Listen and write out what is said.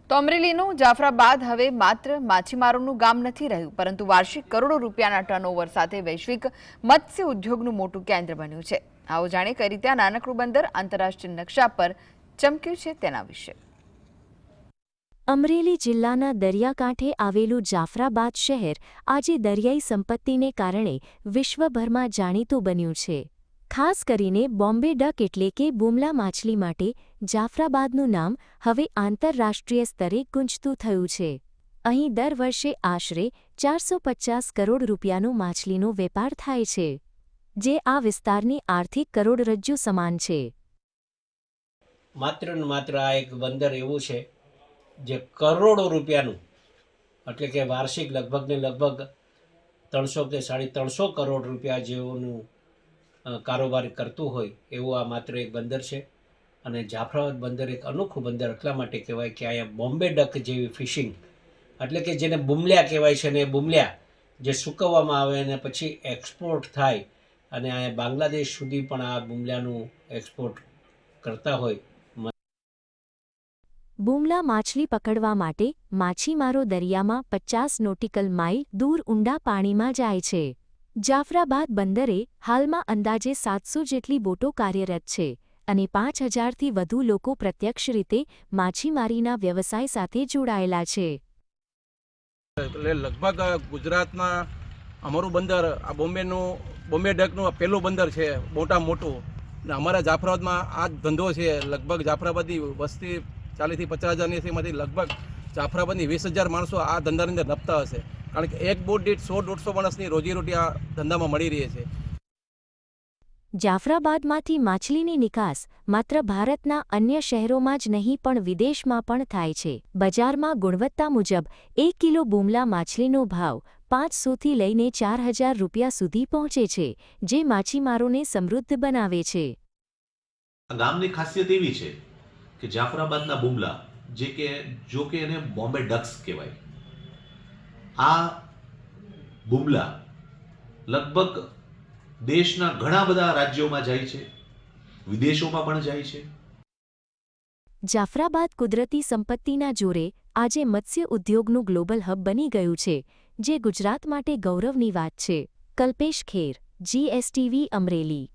તો અમરેલીનું જાફરાબાદ હવે માત્ર માછીમારોનું ગામ નથી રહ્યું, પરંતુ વાર્ષિક કરોડો રૂપિયાના ટર્નઓવર સાથે વૈશ્વિક મત્સ્ય ઉદ્યોગનું મોટું કેન્દ્ર બન્યું છે। આવો જાણીએ કઈ રીતે આ નાનકડું બંદર આંતરરાષ્ટ્રીય નકશા પર ચમક્યું છે તેના વિશે। અમરેલી જિલ્લાના દરિયાકાંઠે આવેલું જાફરાબાદ શહેર આજે દરિયાઈ સંપત્તિને કારણે વિશ્વભરમાં જાણીતું બન્યું છે। ખાસ કરીને બોમ્બે ડક એટલે કે બુમલા માછલી માટે જાફરાબાદનું નામ હવે આંતરરાષ્ટ્રીય સ્તરે ગુંજતું થયું છે। અહીં દર વર્ષે આશરે 450 કરોડ રૂપિયાનો માછલીનો વેપાર થાય છે, જે આ વિસ્તારની આર્થિક કરોડરજ્જુ સમાન છે। માત્ર ને માત્ર આ એક બંદર એવું છે જે કરોડો રૂપિયાનું એટલે કે વાર્ષિક લગભગ ને લગભગ 300 કે 350 કરોડ રૂપિયા જેવું કારોબાર કરતું હોય એવું આ માત્ર એક બંદર છે। અને જાફરાબાદ બંદર એક અનોખું બંદર એટલા માટે કહેવાય કે અહીંયા બોમ્બે ડક જેવી ફિશિંગ એટલે કે જેને બુમલ્યા કહેવાય છે ને બુમલ્યા જે સૂકવવામાં આવે અને પછી એક્સપોર્ટ થાય અને અહીંયા બાંગ્લાદેશ સુધી પણ આ બુમલ્યાનું એક્સપોર્ટ કરતા હોય। બુમલા માછલી પકડવા માટે માછીમારો દરિયામાં 50 નોટિકલ માઇલ દૂર ઊંડા પાણીમાં જાય છે। જાફરાબાદ બંદરે હાલમાં અંદાજે 700 જેટલી બોટો કાર્યરત છે અને 5000થી વધુ લોકો પ્રત્યક્ષ રીતે માછીમારીના વ્યવસાય સાથે જોડાયેલા છે। એટલે લગભગ ગુજરાતમાં અમારું બંદર આ બોમ્બે ડકનું પહેલું બંદર છે, મોટું। ને અમારા જાફરાબાદમાં આ જ ધંધો છે। લગભગ જાફરાબાદની વસ્તી 40થી 50,000ની છે, એમાંથી લગભગ જાફરાબાદની 20,000 માણસો આ ધંધાની અંદર નપતા હશે, કારણ કે એક બોટ દીઠ 100-150 માણસની રોજીરોટી આ ધંધામાં મળી રહી છે। જાફરાબાદમાંથી માછલીની નિકાસ માત્ર ભારતના અન્ય શહેરોમાં જ નહીં પણ વિદેશમાં પણ થાય છે। બજારમાં ગુણવત્તા મુજબ 1 કિલો બુમલા માછલીનો ભાવ 500થી લઈને 4,000 રૂપિયા સુધી પહોંચે છે, જે માછીમારોને સમૃદ્ધ બનાવે છે। ગામની ખાસિયત એવી છે કે જાફરાબાદના બુમલા જો કે એને બોમ્બે ડક્સ કહેવાય, આ બુમલા લગભગ દેશના ઘણા બધા રાજ્યોમાં જાય છે, વિદેશોમાં પણ જાય છે। જાફરાબાદ કુદરતી સંપત્તિના જોરે આજે મત્સ્ય ઉદ્યોગનું ગ્લોબલ હબ બની ગયું છે, જે ગુજરાત માટે ગૌરવની વાત છે। કલ્પેશ ખેર, GSTV અમરેલી।